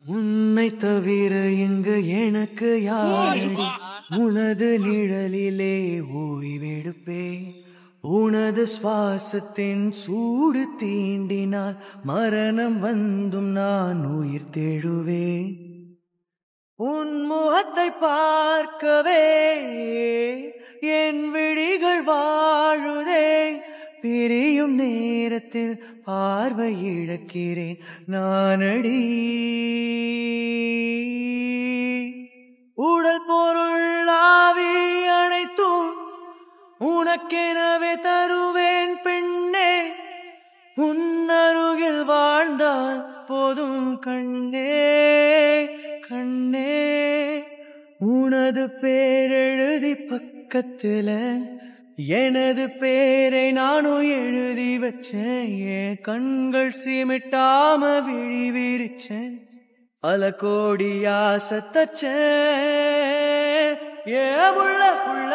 உன்னை தவிர இங்கு எனக்கு யாரடி உனது நிழலிலே ஓய்வெடுப்பேன் உனது சுவாசத்தின் சூடு தீண்டினால் மரணம் வந்தும் நான் உயிர் தேடுவேன் உன் முகத்தை பார்க்கவே என் விழிகள் வாழுதே பிரியும் நேரத்தில் பார்வை இழக்கிறேன் நானடி உடல் பொருள் ஆவி அனைத்தும் உனக்கெனவே தருவேன் பெண்ணே உன் அருகில் வாழ்ந்தால் போதும் கண்ணே கண்ணே உனது பேரெழுதி பக்கத்துல எனது பேரை நானும் எழுதி வச்சேன் என் கண்கள் சீமிட்டாம விழி விரிச்சேன் பல கோடி ஆசை தச்சேன் ஏ புள்ள புள்ள